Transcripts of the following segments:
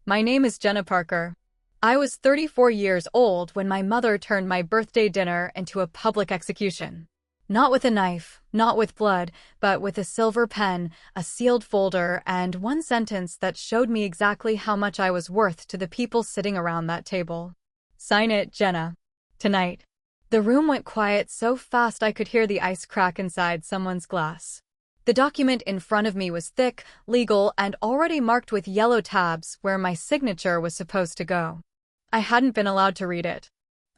My name is Jenna Parker. I was 34 years old when my mother turned my birthday dinner into a public execution. Not with a knife, not with blood, but with a silver pen, a sealed folder, and one sentence that showed me exactly how much I was worth to the people sitting around that table. Sign it, Jenna. Tonight. The room went quiet so fast I could hear the ice crack inside someone's glass. The document in front of me was thick, legal, and already marked with yellow tabs where my signature was supposed to go. I hadn't been allowed to read it.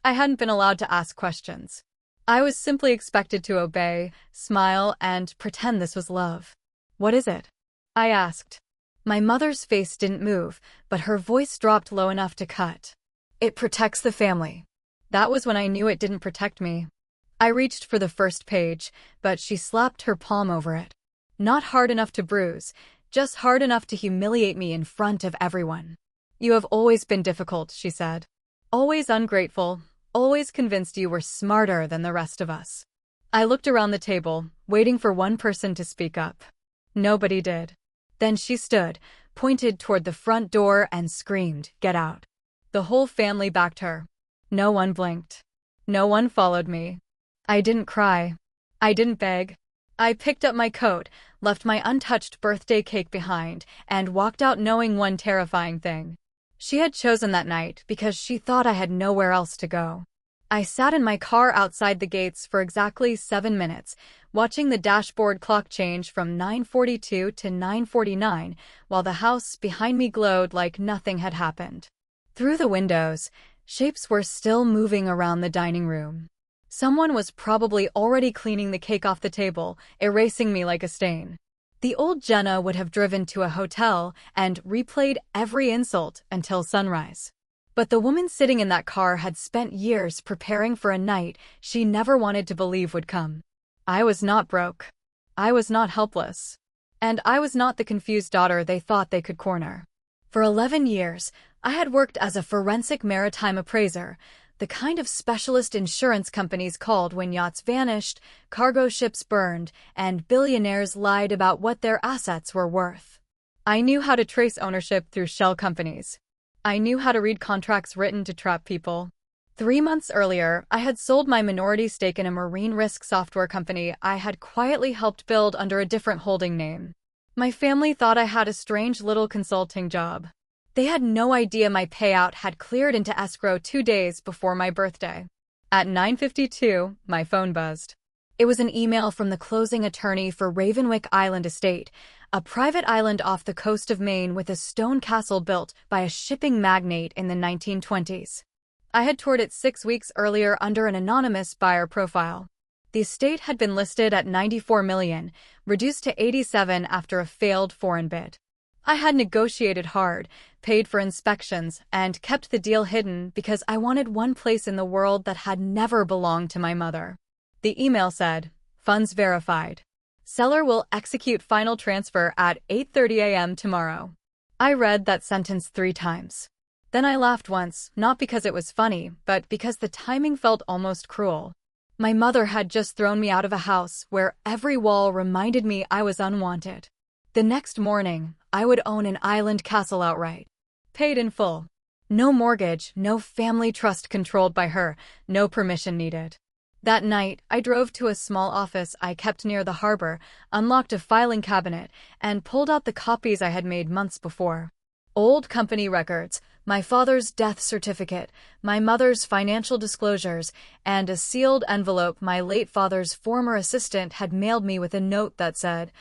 I hadn't been allowed to ask questions. I was simply expected to obey, smile, and pretend this was love. What is it? I asked. My mother's face didn't move, but her voice dropped low enough to cut. It protects the family. That was when I knew it didn't protect me. I reached for the first page, but she slapped her palm over it. Not hard enough to bruise, just hard enough to humiliate me in front of everyone. You have always been difficult, she said. Always ungrateful, always convinced you were smarter than the rest of us. I looked around the table, waiting for one person to speak up. Nobody did. Then she stood, pointed toward the front door and screamed, "Get out." The whole family backed her. No one blinked. No one followed me. I didn't cry. I didn't beg. I picked up my coat, left my untouched birthday cake behind, and walked out knowing one terrifying thing. She had chosen that night because she thought I had nowhere else to go. I sat in my car outside the gates for exactly 7 minutes, watching the dashboard clock change from 9:42 to 9:49, while the house behind me glowed like nothing had happened. Through the windows, shapes were still moving around the dining room. Someone was probably already cleaning the cake off the table, erasing me like a stain. The old Jenna would have driven to a hotel and replayed every insult until sunrise. But the woman sitting in that car had spent years preparing for a night she never wanted to believe would come. I was not broke. I was not helpless. And I was not the confused daughter they thought they could corner. For 11 years, I had worked as a forensic maritime appraiser, the kind of specialist insurance companies called when yachts vanished, cargo ships burned, and billionaires lied about what their assets were worth. I knew how to trace ownership through shell companies. I knew how to read contracts written to trap people. 3 months earlier, I had sold my minority stake in a marine risk software company I had quietly helped build under a different holding name. My family thought I had a strange little consulting job. They had no idea my payout had cleared into escrow 2 days before my birthday. At 9:52, my phone buzzed. It was an email from the closing attorney for Ravenwick Island Estate, a private island off the coast of Maine with a stone castle built by a shipping magnate in the 1920s. I had toured it 6 weeks earlier under an anonymous buyer profile. The estate had been listed at $94 million, reduced to $87 after a failed foreign bid. I had negotiated hard, paid for inspections, and kept the deal hidden because I wanted one place in the world that had never belonged to my mother. The email said, "Funds verified. Seller will execute final transfer at 8:30 a.m. tomorrow." I read that sentence 3 times. Then I laughed once, not because it was funny, but because the timing felt almost cruel. My mother had just thrown me out of a house where every wall reminded me I was unwanted. The next morning, I would own an island castle outright. Paid in full. No mortgage, no family trust controlled by her, no permission needed. That night, I drove to a small office I kept near the harbor, unlocked a filing cabinet, and pulled out the copies I had made months before. Old company records, my father's death certificate, my mother's financial disclosures, and a sealed envelope my late father's former assistant had mailed me with a note that said,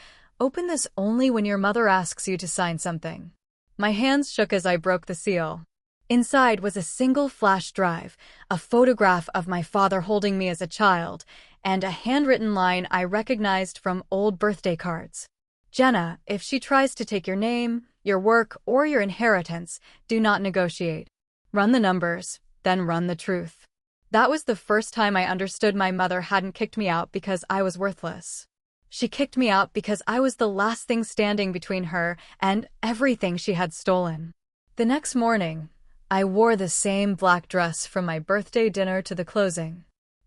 "Open this only when your mother asks you to sign something." My hands shook as I broke the seal. Inside was a single flash drive, a photograph of my father holding me as a child, and a handwritten line I recognized from old birthday cards. "Jenna, if she tries to take your name, your work, or your inheritance, do not negotiate. Run the numbers, then run the truth." That was the first time I understood my mother hadn't kicked me out because I was worthless. She kicked me out because I was the last thing standing between her and everything she had stolen. The next morning, I wore the same black dress from my birthday dinner to the closing.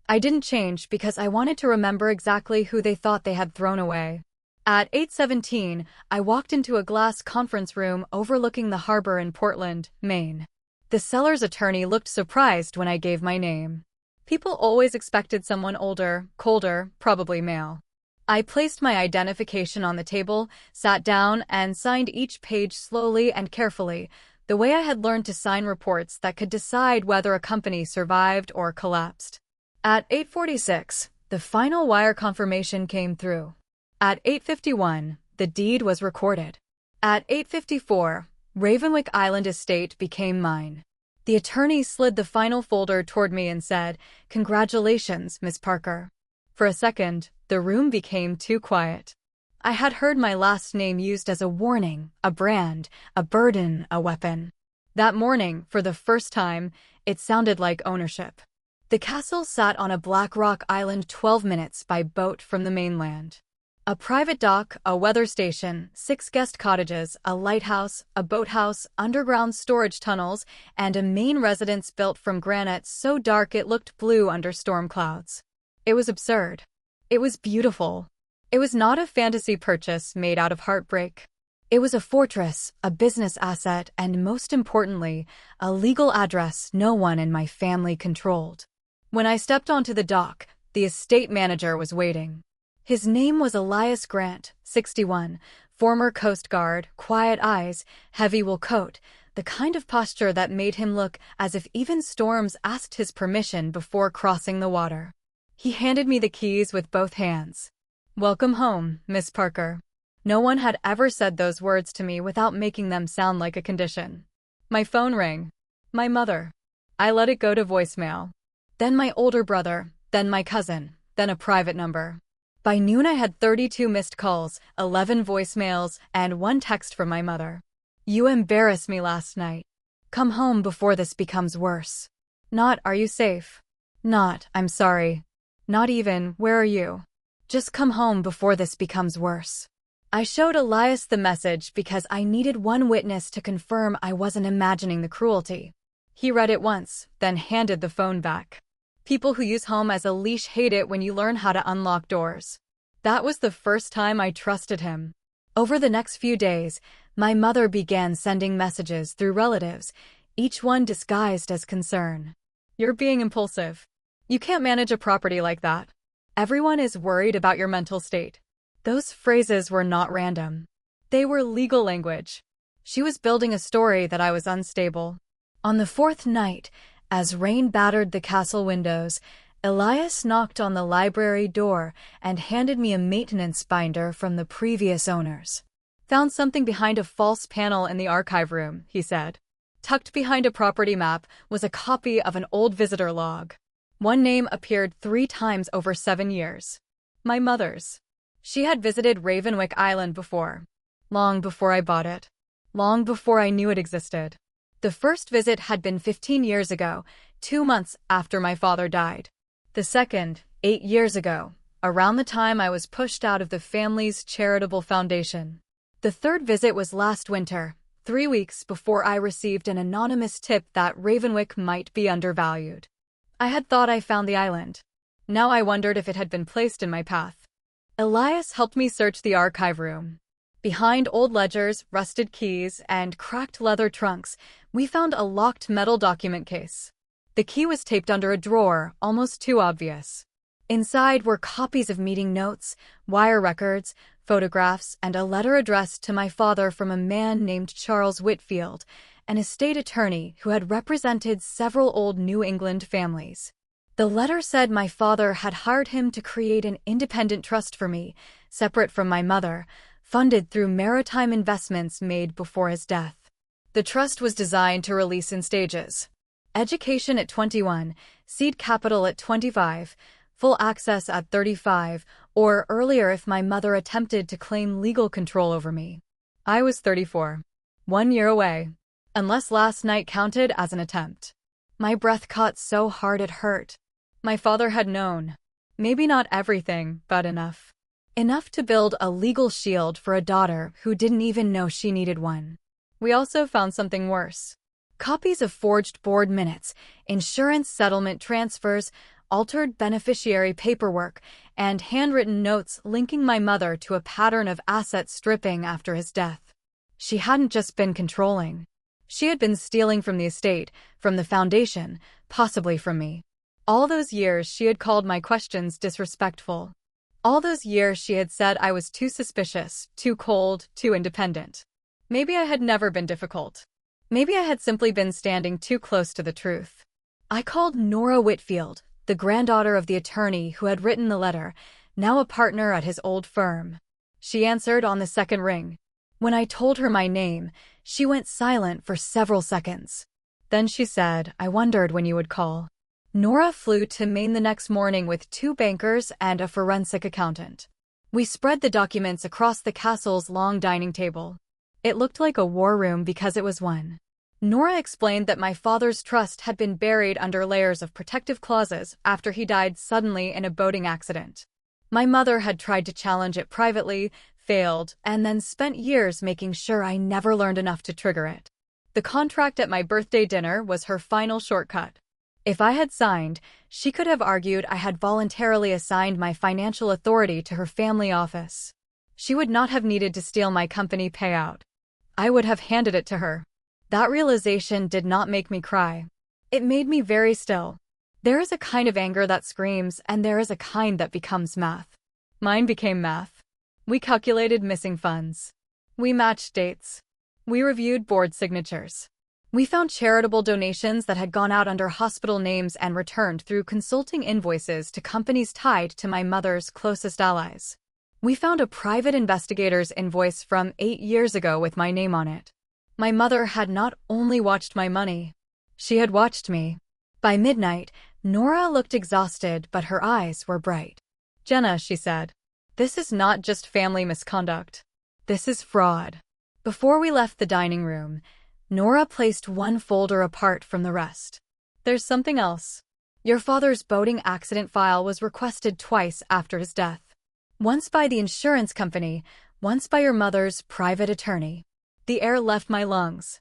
I didn't change because I wanted to remember exactly who they thought they had thrown away. At 8:17, I walked into a glass conference room overlooking the harbor in Portland, Maine. The seller's attorney looked surprised when I gave my name. People always expected someone older, colder, probably male. I placed my identification on the table, sat down, and signed each page slowly and carefully, the way I had learned to sign reports that could decide whether a company survived or collapsed. At 8:46, the final wire confirmation came through. At 8:51, the deed was recorded. At 8:54, Ravenwick Island estate became mine. The attorney slid the final folder toward me and said, "Congratulations, Miss Parker." For a second, the room became too quiet. I had heard my last name used as a warning, a brand, a burden, a weapon. That morning, for the first time, it sounded like ownership. The castle sat on a black rock island 12 minutes by boat from the mainland. A private dock, a weather station, 6 guest cottages, a lighthouse, a boathouse, underground storage tunnels, and a main residence built from granite so dark it looked blue under storm clouds. It was absurd. It was beautiful. It was not a fantasy purchase made out of heartbreak. It was a fortress, a business asset, and most importantly, a legal address no one in my family controlled. When I stepped onto the dock, the estate manager was waiting. His name was Elias Grant, 61, former Coast Guard, quiet eyes, heavy wool coat, the kind of posture that made him look as if even storms asked his permission before crossing the water. He handed me the keys with both hands. "Welcome home, Miss Parker." No one had ever said those words to me without making them sound like a condition. My phone rang. My mother. I let it go to voicemail. Then my older brother, then my cousin, then a private number. By noon I had 32 missed calls, 11 voicemails, and 1 text from my mother. "You embarrassed me last night. Come home before this becomes worse." Not, "Are you safe?" Not, "I'm sorry." Not even, "Where are you?" Just, "Come home before this becomes worse." I showed Elias the message because I needed one witness to confirm I wasn't imagining the cruelty. He read it once, then handed the phone back. People who use home as a leash hate it when you learn how to unlock doors. That was the first time I trusted him. Over the next few days, my mother began sending messages through relatives, each one disguised as concern. "You're being impulsive. You can't manage a property like that. Everyone is worried about your mental state." Those phrases were not random. They were legal language. She was building a story that I was unstable. On the 4th night, as rain battered the castle windows, Elias knocked on the library door and handed me a maintenance binder from the previous owners. "Found something behind a false panel in the archive room," he said. Tucked behind a property map was a copy of an old visitor log. One name appeared 3 times over 7 years. My mother's. She had visited Ravenwick Island before. Long before I bought it. Long before I knew it existed. The first visit had been 15 years ago, 2 months after my father died. The second, 8 years ago, around the time I was pushed out of the family's charitable foundation. The third visit was last winter, 3 weeks before I received an anonymous tip that Ravenwick might be undervalued. I had thought I found the island. Now I wondered if it had been placed in my path. Elias helped me search the archive room. Behind old ledgers, rusted keys, and cracked leather trunks, we found a locked metal document case. The key was taped under a drawer, almost too obvious. Inside were copies of meeting notes, wire records, photographs, and a letter addressed to my father from a man named Charles Whitfield, an estate attorney who had represented several old New England families. The letter said my father had hired him to create an independent trust for me, separate from my mother, funded through maritime investments made before his death. The trust was designed to release in stages. Education at 21, seed capital at 25, full access at 35, or earlier if my mother attempted to claim legal control over me. I was 34. 1 year away. Unless last night counted as an attempt. My breath caught so hard it hurt. My father had known. Maybe not everything, but enough. Enough to build a legal shield for a daughter who didn't even know she needed one. We also found something worse. Copies of forged board minutes, insurance settlement transfers, altered beneficiary paperwork, and handwritten notes linking my mother to a pattern of asset stripping after his death. She hadn't just been controlling. She had been stealing from the estate, from the foundation, possibly from me. All those years she had called my questions disrespectful. All those years she had said I was too suspicious, too cold, too independent. Maybe I had never been difficult. Maybe I had simply been standing too close to the truth. I called Nora Whitfield, the granddaughter of the attorney who had written the letter, now a partner at his old firm. She answered on the second ring. When I told her my name, she went silent for several seconds. Then she said, "I wondered when you would call." Nora flew to Maine the next morning with 2 bankers and a forensic accountant. We spread the documents across the castle's long dining table. It looked like a war room because it was one. Nora explained that my father's trust had been buried under layers of protective clauses after he died suddenly in a boating accident. My mother had tried to challenge it privately, failed, and then spent years making sure I never learned enough to trigger it. The contract at my birthday dinner was her final shortcut. If I had signed, she could have argued I had voluntarily assigned my financial authority to her family office. She would not have needed to steal my company payout. I would have handed it to her. That realization did not make me cry. It made me very still. There is a kind of anger that screams, and there is a kind that becomes math. Mine became math. We calculated missing funds. We matched dates. We reviewed board signatures. We found charitable donations that had gone out under hospital names and returned through consulting invoices to companies tied to my mother's closest allies. We found a private investigator's invoice from 8 years ago with my name on it. My mother had not only watched my money, she had watched me. By midnight, Nora looked exhausted, but her eyes were bright. "Jenna," she said, "this is not just family misconduct. This is fraud." Before we left the dining room, Nora placed one folder apart from the rest. "There's something else. Your father's boating accident file was requested twice after his death. Once by the insurance company, once by your mother's private attorney." The air left my lungs.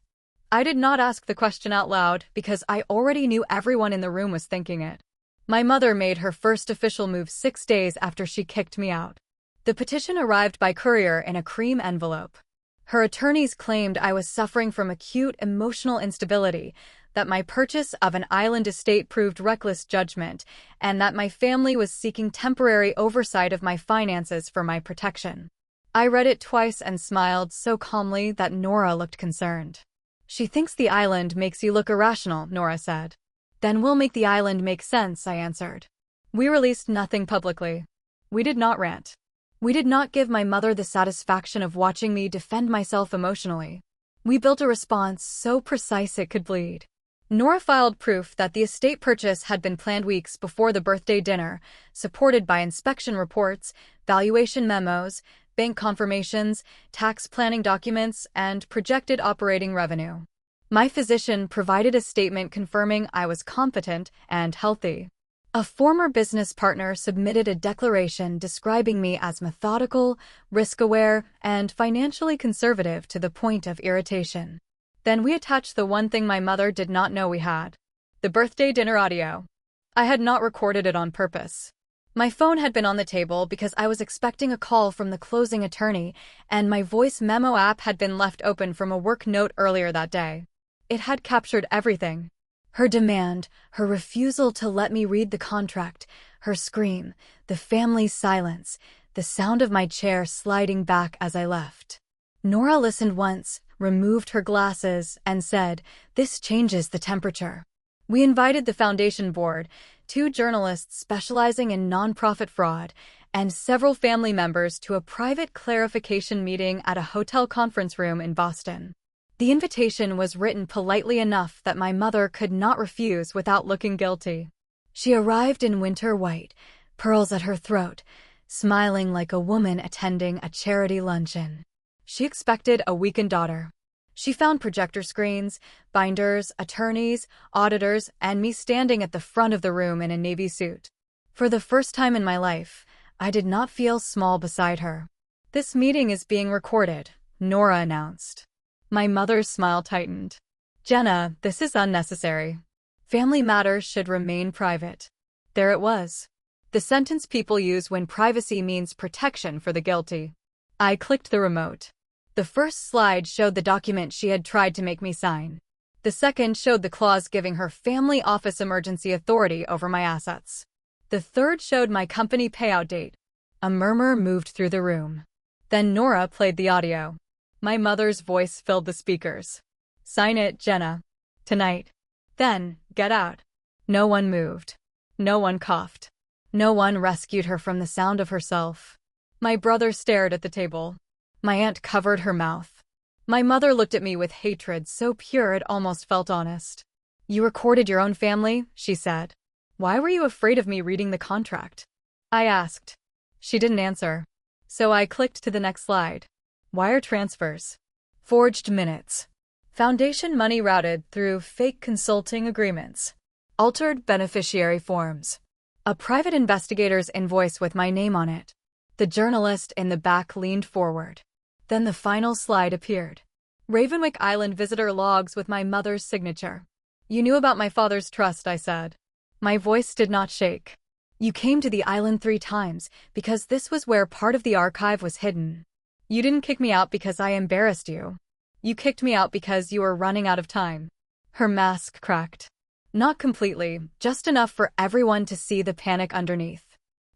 I did not ask the question out loud because I already knew everyone in the room was thinking it. My mother made her first official move 6 days after she kicked me out. The petition arrived by courier in a cream envelope. Her attorneys claimed I was suffering from acute emotional instability, that my purchase of an island estate proved reckless judgment, and that my family was seeking temporary oversight of my finances for my protection. I read it twice and smiled so calmly that Nora looked concerned. "She thinks the island makes you look irrational," Nora said. "Then we'll make the island make sense," I answered. We released nothing publicly. We did not rant. We did not give my mother the satisfaction of watching me defend myself emotionally. We built a response so precise it could bleed. Nora filed proof that the estate purchase had been planned weeks before the birthday dinner, supported by inspection reports, valuation memos, bank confirmations, tax planning documents, and projected operating revenue. My physician provided a statement confirming I was competent and healthy. A former business partner submitted a declaration describing me as methodical, risk-aware, and financially conservative to the point of irritation. Then we attached the one thing my mother did not know we had: the birthday dinner audio. I had not recorded it on purpose. My phone had been on the table because I was expecting a call from the closing attorney, and my voice memo app had been left open from a work note earlier that day. It had captured everything. Her demand, her refusal to let me read the contract, her scream, the family's silence, the sound of my chair sliding back as I left. Nora listened once, removed her glasses, and said, "This changes the temperature." We invited the foundation board, 2 journalists specializing in nonprofit fraud, and several family members to a private clarification meeting at a hotel conference room in Boston. The invitation was written politely enough that my mother could not refuse without looking guilty. She arrived in winter white, pearls at her throat, smiling like a woman attending a charity luncheon. She expected a weakened daughter. She found projector screens, binders, attorneys, auditors, and me standing at the front of the room in a navy suit. For the first time in my life, I did not feel small beside her. "This meeting is being recorded," Nora announced. My mother's smile tightened. "Jenna, this is unnecessary. Family matters should remain private." There it was. The sentence people use when privacy means protection for the guilty. I clicked the remote. The first slide showed the document she had tried to make me sign. The second showed the clause giving her family office emergency authority over my assets. The third showed my company payout date. A murmur moved through the room. Then Nora played the audio. My mother's voice filled the speakers. Sign it, Jenna. Tonight. Then, get out. No one moved. No one coughed. No one rescued her from the sound of herself. My brother stared at the table. My aunt covered her mouth. My mother looked at me with hatred so pure it almost felt honest. You recorded your own family, she said. Why were you afraid of me reading the contract? I asked. She didn't answer. So I clicked to the next slide. Wire transfers. Forged minutes. Foundation money routed through fake consulting agreements. Altered beneficiary forms. A private investigator's invoice with my name on it. The journalist in the back leaned forward. Then the final slide appeared. Ravenwick Island visitor logs with my mother's signature. You knew about my father's trust, I said. My voice did not shake. You came to the island 3 times because this was where part of the archive was hidden. You didn't kick me out because I embarrassed you. You kicked me out because you were running out of time. Her mask cracked. Not completely, just enough for everyone to see the panic underneath.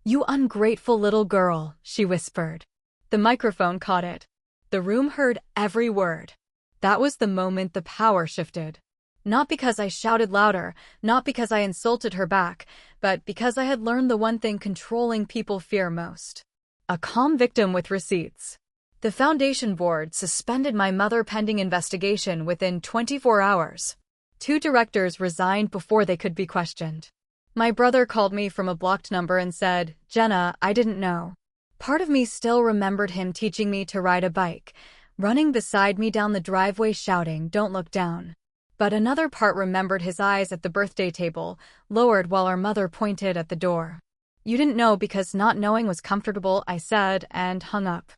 You ungrateful little girl, she whispered. The microphone caught it. The room heard every word. That was the moment the power shifted. Not because I shouted louder, not because I insulted her back, but because I had learned the one thing controlling people fear most. A calm victim with receipts. The foundation board suspended my mother pending investigation within 24 hours. 2 directors resigned before they could be questioned. My brother called me from a blocked number and said, Jenna, I didn't know. Part of me still remembered him teaching me to ride a bike, running beside me down the driveway shouting, don't look down. But another part remembered his eyes at the birthday table, lowered while our mother pointed at the door. You didn't know because not knowing was comfortable, I said, and hung up.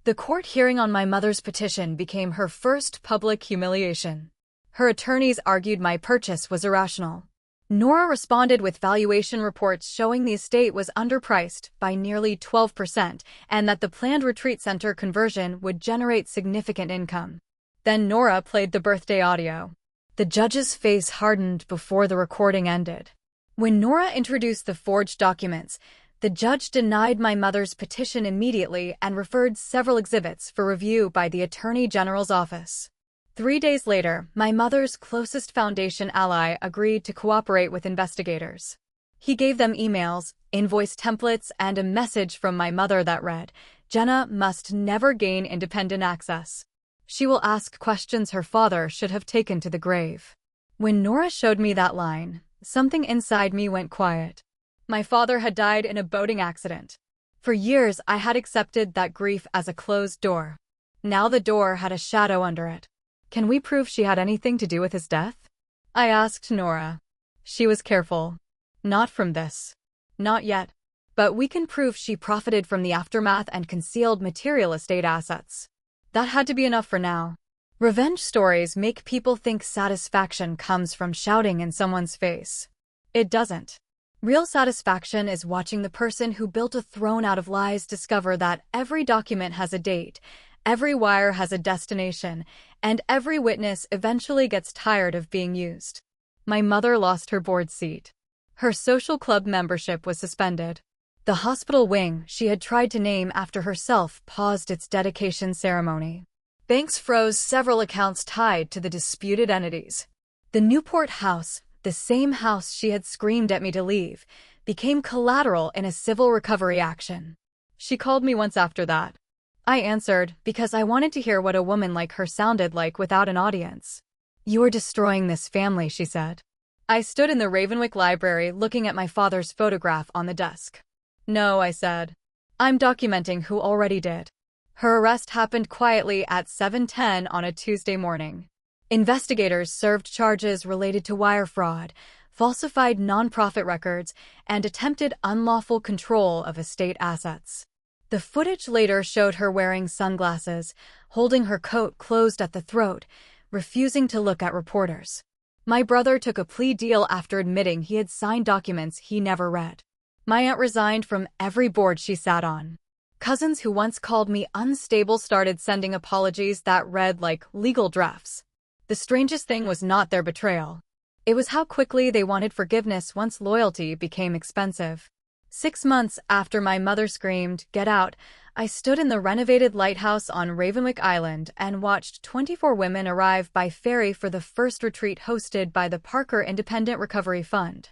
The court hearing on my mother's petition became her first public humiliation. Her attorneys argued my purchase was irrational. Nora responded with valuation reports showing the estate was underpriced by nearly 12% and that the planned retreat center conversion would generate significant income. Then Nora played the birthday audio. The judge's face hardened before the recording ended. When Nora introduced the forged documents, the judge denied my mother's petition immediately and referred several exhibits for review by the Attorney General's office. 3 days later, my mother's closest foundation ally agreed to cooperate with investigators. He gave them emails, invoice templates, and a message from my mother that read, Jenna must never gain independent access. She will ask questions her father should have taken to the grave. When Nora showed me that line, something inside me went quiet. My father had died in a boating accident. For years, I had accepted that grief as a closed door. Now the door had a shadow under it. Can we prove she had anything to do with his death? I asked Nora. She was careful. Not from this. Not yet. But we can prove she profited from the aftermath and concealed material estate assets. That had to be enough for now. Revenge stories make people think satisfaction comes from shouting in someone's face. It doesn't. Real satisfaction is watching the person who built a throne out of lies discover that every document has a date, every wire has a destination, and every witness eventually gets tired of being used. My mother lost her board seat. Her social club membership was suspended. The hospital wing she had tried to name after herself paused its dedication ceremony. Banks froze several accounts tied to the disputed entities. The Newport house, the same house she had screamed at me to leave, became collateral in a civil recovery action. She called me once after that. I answered because I wanted to hear what a woman like her sounded like without an audience. You are destroying this family, she said. I stood in the Ravenwick library looking at my father's photograph on the desk. No, I said. I'm documenting who already did. Her arrest happened quietly at 7:10 on a Tuesday morning. Investigators served charges related to wire fraud, falsified nonprofit records, and attempted unlawful control of estate assets. The footage later showed her wearing sunglasses, holding her coat closed at the throat, refusing to look at reporters. My brother took a plea deal after admitting he had signed documents he never read. My aunt resigned from every board she sat on. Cousins who once called me unstable started sending apologies that read like legal drafts. The strangest thing was not their betrayal. It was how quickly they wanted forgiveness once loyalty became expensive. 6 months after my mother screamed, "Get out," I stood in the renovated lighthouse on Ravenwick Island and watched 24 women arrive by ferry for the first retreat hosted by the Parker Independent Recovery Fund.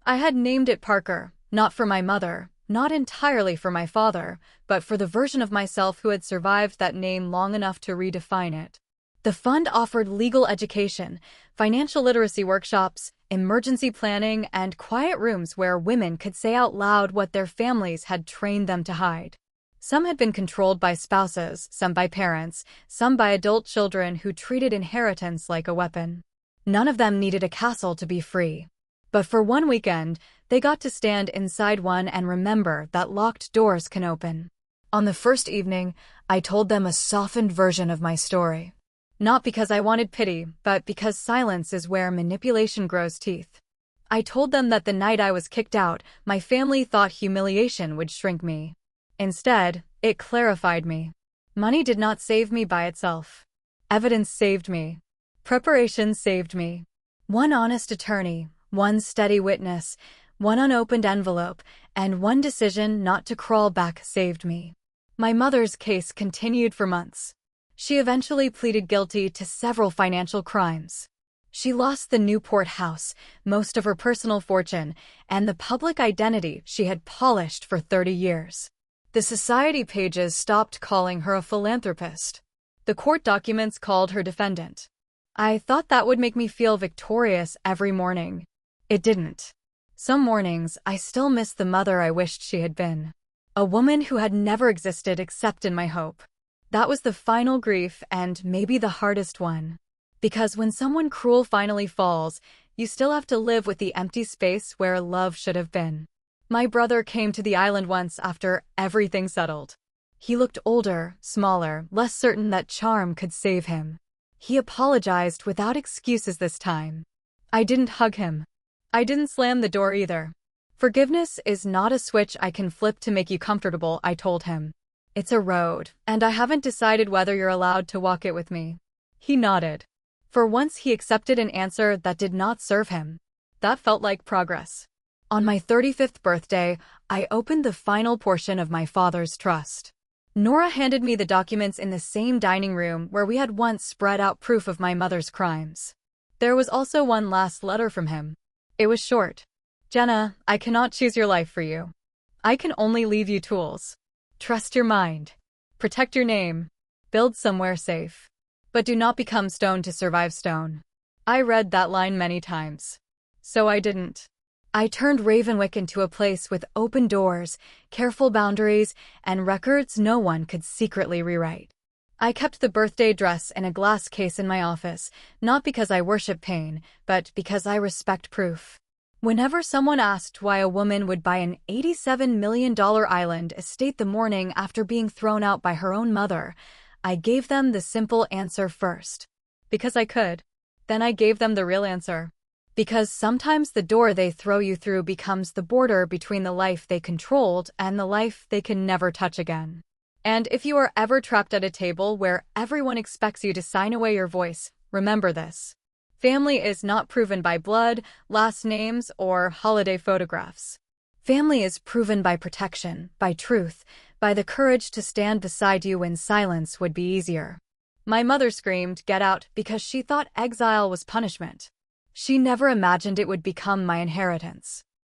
I had named it Parker, not for my mother, not entirely for my father, but for the version of myself who had survived that name long enough to redefine it. The fund offered legal education, financial literacy workshops, emergency planning, and quiet rooms where women could say out loud what their families had trained them to hide. Some had been controlled by spouses, some by parents, some by adult children who treated inheritance like a weapon. None of them needed a castle to be free. But for one weekend, they got to stand inside one and remember that locked doors can open. On the first evening, I told them a softened version of my story. Not because I wanted pity, but because silence is where manipulation grows teeth. I told them that the night I was kicked out, my family thought humiliation would shrink me. Instead, it clarified me. Money did not save me by itself. Evidence saved me. Preparation saved me. One honest attorney, one steady witness, one unopened envelope, and one decision not to crawl back saved me. My mother's case continued for months. She eventually pleaded guilty to several financial crimes. She lost the Newport house, most of her personal fortune, and the public identity she had polished for 30 years. The society pages stopped calling her a philanthropist. The court documents called her defendant. I thought that would make me feel victorious every morning. It didn't. Some mornings, I still missed the mother I wished she had been. A woman who had never existed except in my hope. That was the final grief and maybe the hardest one. Because when someone cruel finally falls, you still have to live with the empty space where love should have been. My brother came to the island once after everything settled. He looked older, smaller, less certain that charm could save him. He apologized without excuses this time. I didn't hug him. I didn't slam the door either. Forgiveness is not a switch I can flip to make you comfortable, I told him. It's a road, and I haven't decided whether you're allowed to walk it with me. He nodded. For once he accepted an answer that did not serve him. That felt like progress. On my 35th birthday, I opened the final portion of my father's trust. Nora handed me the documents in the same dining room where we had once spread out proof of my mother's crimes. There was also one last letter from him. It was short. "Jenna, I cannot choose your life for you. I can only leave you tools. Trust your mind. Protect your name. Build somewhere safe. But do not become stone to survive stone." I read that line many times. So I didn't. I turned Ravenwick into a place with open doors, careful boundaries, and records no one could secretly rewrite. I kept the birthday dress in a glass case in my office, not because I worship pain, but because I respect proof. Whenever someone asked why a woman would buy an $87 million island estate the morning after being thrown out by her own mother, I gave them the simple answer first. Because I could. Then I gave them the real answer. Because sometimes the door they throw you through becomes the border between the life they controlled and the life they can never touch again. And if you are ever trapped at a table where everyone expects you to sign away your voice, remember this. Family is not proven by blood, last names, or holiday photographs. Family is proven by protection, by truth, by the courage to stand beside you when silence would be easier. My mother screamed, "Get out," because she thought exile was punishment. She never imagined it would become my inheritance.